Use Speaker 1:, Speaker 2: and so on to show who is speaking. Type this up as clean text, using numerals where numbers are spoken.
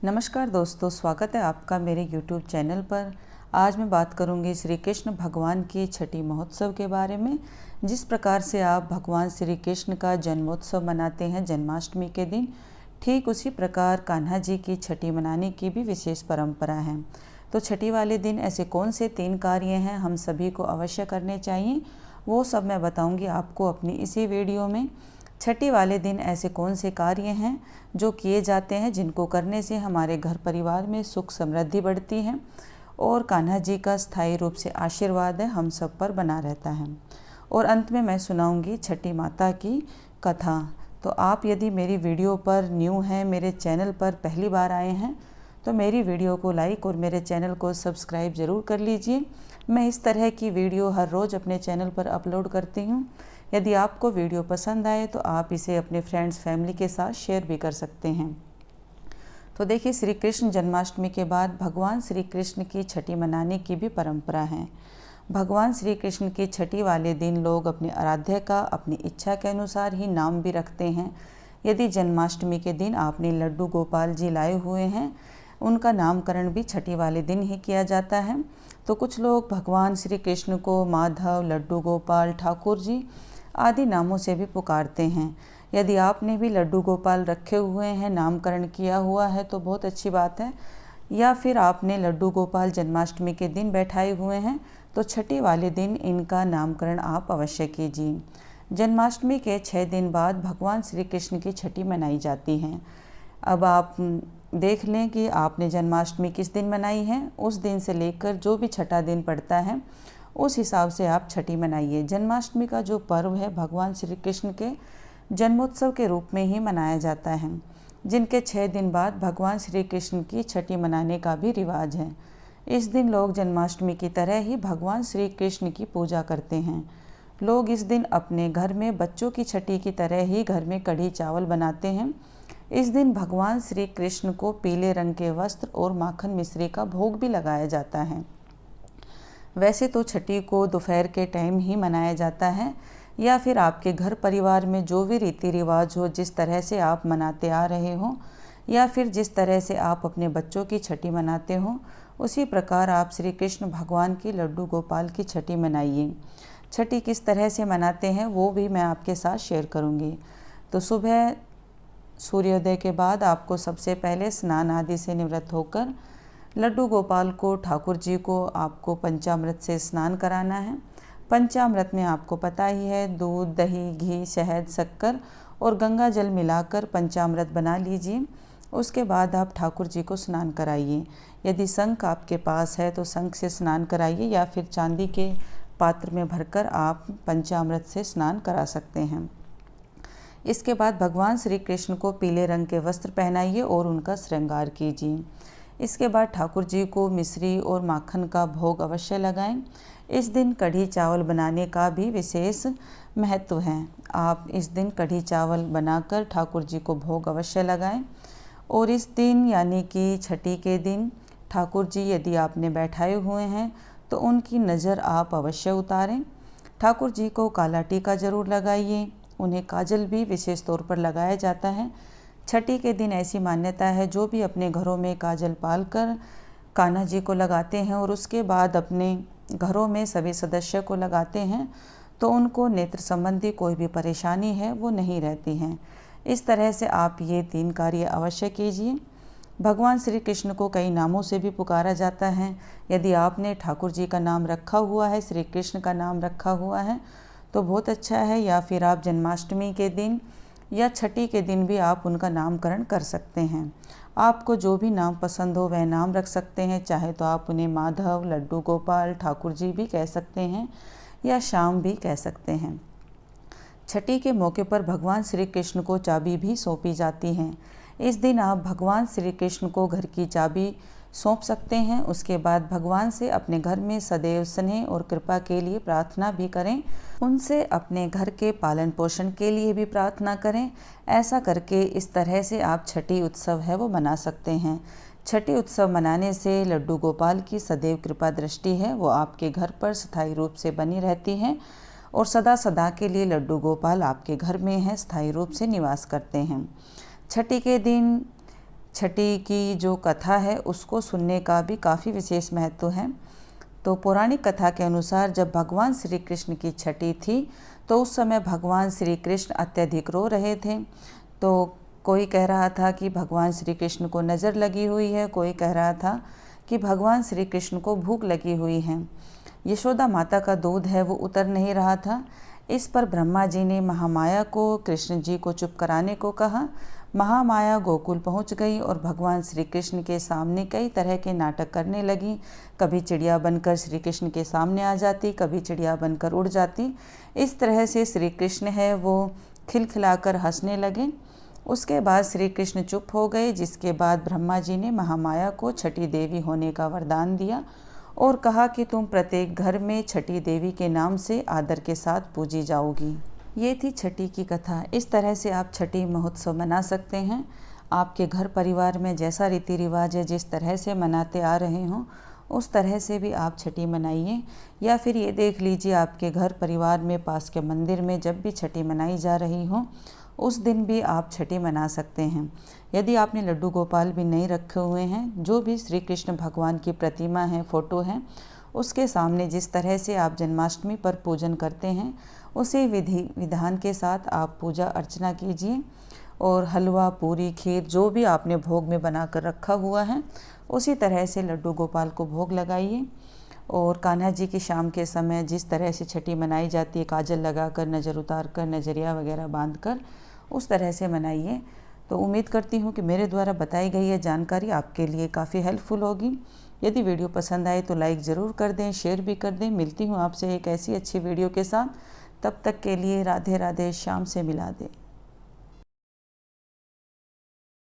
Speaker 1: नमस्कार दोस्तों, स्वागत है आपका मेरे YouTube चैनल पर। आज मैं बात करूंगी श्री कृष्ण भगवान की छठी महोत्सव के बारे में। जिस प्रकार से आप भगवान श्री कृष्ण का जन्मोत्सव मनाते हैं जन्माष्टमी के दिन, ठीक उसी प्रकार कान्हा जी की छठी मनाने की भी विशेष परंपरा है। तो छठी वाले दिन ऐसे कौन से 3 कार्य हैं हम सभी को अवश्य करने चाहिए, वो सब मैं बताऊँगी आपको अपनी इसी वीडियो में। छठी वाले दिन ऐसे कौन से कार्य हैं जो किए जाते हैं जिनको करने से हमारे घर परिवार में सुख समृद्धि बढ़ती है और कान्हा जी का स्थायी रूप से आशीर्वाद है हम सब पर बना रहता है। और अंत में मैं सुनाऊंगी छठी माता की कथा। तो आप यदि मेरी वीडियो पर न्यू हैं, मेरे चैनल पर पहली बार आए हैं, तो मेरी वीडियो को लाइक और मेरे चैनल को सब्सक्राइब ज़रूर कर लीजिए। मैं इस तरह की वीडियो हर रोज़ अपने चैनल पर अपलोड करती हूँ। यदि आपको वीडियो पसंद आए तो आप इसे अपने फ्रेंड्स फैमिली के साथ शेयर भी कर सकते हैं। तो देखिए, श्री कृष्ण जन्माष्टमी के बाद भगवान श्री कृष्ण की छठी मनाने की भी परंपरा है। भगवान श्री कृष्ण की छठी वाले दिन लोग अपने आराध्य का अपनी इच्छा के अनुसार ही नाम भी रखते हैं। यदि जन्माष्टमी के दिन आपने लड्डू गोपाल जी लाए हुए हैं, उनका नामकरण भी छठी वाले दिन ही किया जाता है। तो कुछ लोग भगवान श्री कृष्ण को माधव, लड्डू गोपाल, ठाकुर जी आदि नामों से भी पुकारते हैं। यदि आपने भी लड्डू गोपाल रखे हुए हैं, नामकरण किया हुआ है तो बहुत अच्छी बात है। या फिर आपने लड्डू गोपाल जन्माष्टमी के दिन बैठाए हुए हैं तो छठी वाले दिन इनका नामकरण आप अवश्य कीजिए। जन्माष्टमी के 6 दिन बाद भगवान श्री कृष्ण की छठी मनाई जाती है। अब आप देख लें कि आपने जन्माष्टमी किस दिन मनाई है, उस दिन से लेकर जो भी छठा दिन पड़ता है उस हिसाब से आप छठी मनाइए। जन्माष्टमी का जो पर्व है भगवान श्री कृष्ण के जन्मोत्सव के रूप में ही मनाया जाता है, जिनके 6 दिन बाद भगवान श्री कृष्ण की छठी मनाने का भी रिवाज है। इस दिन लोग जन्माष्टमी की तरह ही भगवान श्री कृष्ण की पूजा करते हैं। लोग इस दिन अपने घर में बच्चों की छठी की तरह ही घर में कढ़ी चावल बनाते हैं। इस दिन भगवान श्री कृष्ण को पीले रंग के वस्त्र और माखन मिश्री का भोग भी लगाया जाता है। वैसे तो छठी को दोपहर के टाइम ही मनाया जाता है, या फिर आपके घर परिवार में जो भी रीति रिवाज हो, जिस तरह से आप मनाते आ रहे हो, या फिर जिस तरह से आप अपने बच्चों की छठी मनाते हो, उसी प्रकार आप श्री कृष्ण भगवान की लड्डू गोपाल की छठी मनाइए। छठी किस तरह से मनाते हैं वो भी मैं आपके साथ शेयर करूँगी। तो सुबह सूर्योदय के बाद आपको सबसे पहले स्नान आदि से निवृत्त होकर लड्डू गोपाल को, ठाकुर जी को आपको पंचामृत से स्नान कराना है। पंचामृत में आपको पता ही है, दूध, दही, घी, शहद, शक्कर और गंगा जल मिलाकर पंचामृत बना लीजिए। उसके बाद आप ठाकुर जी को स्नान कराइए। यदि शंख आपके पास है तो शंख से स्नान कराइए, या फिर चांदी के पात्र में भरकर आप पंचामृत से स्नान करा सकते हैं। इसके बाद भगवान श्री कृष्ण को पीले रंग के वस्त्र पहनाइए और उनका श्रृंगार कीजिए। इसके बाद ठाकुर जी को मिश्री और माखन का भोग अवश्य लगाएं। इस दिन कढ़ी चावल बनाने का भी विशेष महत्व है। आप इस दिन कढ़ी चावल बनाकर ठाकुर जी को भोग अवश्य लगाएं। और इस दिन यानी कि छठी के दिन ठाकुर जी यदि आपने बैठाए हुए हैं तो उनकी नज़र आप अवश्य उतारें। ठाकुर जी को काला टीका जरूर लगाइए। उन्हें काजल भी विशेष तौर पर लगाया जाता है। छठी के दिन ऐसी मान्यता है, जो भी अपने घरों में काजल पाल कर कान्हा जी को लगाते हैं और उसके बाद अपने घरों में सभी सदस्य को लगाते हैं, तो उनको नेत्र संबंधी कोई भी परेशानी है वो नहीं रहती है। इस तरह से आप ये 3 कार्य अवश्य कीजिए। भगवान श्री कृष्ण को कई नामों से भी पुकारा जाता है। यदि आपने ठाकुर जी का नाम रखा हुआ है, श्री कृष्ण का नाम रखा हुआ है तो बहुत अच्छा है, या फिर आप जन्माष्टमी के दिन या छठी के दिन भी आप उनका नामकरण कर सकते हैं। आपको जो भी नाम पसंद हो वह नाम रख सकते हैं। चाहे तो आप उन्हें माधव, लड्डू गोपाल, ठाकुर जी भी कह सकते हैं या श्याम भी कह सकते हैं। छठी के मौके पर भगवान श्री कृष्ण को चाबी भी सौंपी जाती है। इस दिन आप भगवान श्री कृष्ण को घर की चाबी सौंप सकते हैं। उसके बाद भगवान से अपने घर में सदैव स्नेह और कृपा के लिए प्रार्थना भी करें। उनसे अपने घर के पालन पोषण के लिए भी प्रार्थना करें। ऐसा करके इस तरह से आप छठी उत्सव है वो मना सकते हैं। छठी उत्सव मनाने से लड्डू गोपाल की सदैव कृपा दृष्टि है वो आपके घर पर स्थायी रूप से बनी रहती है और सदा सदा के लिए लड्डू गोपाल आपके घर में है स्थायी रूप से निवास करते हैं। छठी के दिन छठी की जो कथा है उसको सुनने का भी काफ़ी विशेष महत्व है। तो पौराणिक कथा के अनुसार जब भगवान श्री कृष्ण की छठी थी तो उस समय भगवान श्री कृष्ण अत्यधिक रो रहे थे। तो कोई कह रहा था कि भगवान श्री कृष्ण को नज़र लगी हुई है, कोई कह रहा था कि भगवान श्री कृष्ण को भूख लगी हुई है। यशोदा माता का दूध है वो उतर नहीं रहा था। इस पर ब्रह्मा जी ने महामाया को कृष्ण जी को चुप कराने को कहा। महामाया गोकुल पहुंच गई और भगवान श्री कृष्ण के सामने कई तरह के नाटक करने लगी। कभी चिड़िया बनकर श्री कृष्ण के सामने आ जाती, कभी चिड़िया बनकर उड़ जाती। इस तरह से श्री कृष्ण है वो खिलखिलाकर हंसने लगे। उसके बाद श्री कृष्ण चुप हो गए, जिसके बाद ब्रह्मा जी ने महामाया को छठी देवी होने का वरदान दिया और कहा कि तुम प्रत्येक घर में छठी देवी के नाम से आदर के साथ पूजी जाओगी। ये थी छठी की कथा। इस तरह से आप छठी महोत्सव मना सकते हैं। आपके घर परिवार में जैसा रीति रिवाज है, जिस तरह से मनाते आ रहे हों उस तरह से भी आप छठी मनाइए। या फिर ये देख लीजिए आपके घर परिवार में पास के मंदिर में जब भी छठी मनाई जा रही हो उस दिन भी आप छठी मना सकते हैं। यदि आपने लड्डू गोपाल भी नहीं रखे हुए हैं, जो भी श्री कृष्ण भगवान की प्रतिमा है, फ़ोटो है, उसके सामने जिस तरह से आप जन्माष्टमी पर पूजन करते हैं उसी विधि विधान के साथ आप पूजा अर्चना कीजिए और हलवा, पूरी, खीर जो भी आपने भोग में बना कर रखा हुआ है उसी तरह से लड्डू गोपाल को भोग लगाइए। और कान्हा जी की शाम के समय जिस तरह से छठी मनाई जाती है, काजल लगाकर, नज़र उतार कर, नज़रिया वगैरह बांध कर, उस तरह से मनाइए। तो उम्मीद करती हूँ कि मेरे द्वारा बताई गई यह जानकारी आपके लिए काफ़ी हेल्पफुल होगी। यदि वीडियो पसंद आए तो लाइक ज़रूर कर दें, शेयर भी कर दें। मिलती हूँ आपसे एक ऐसी अच्छी वीडियो के साथ। तब तक के लिए राधे राधे, शाम से मिला दें।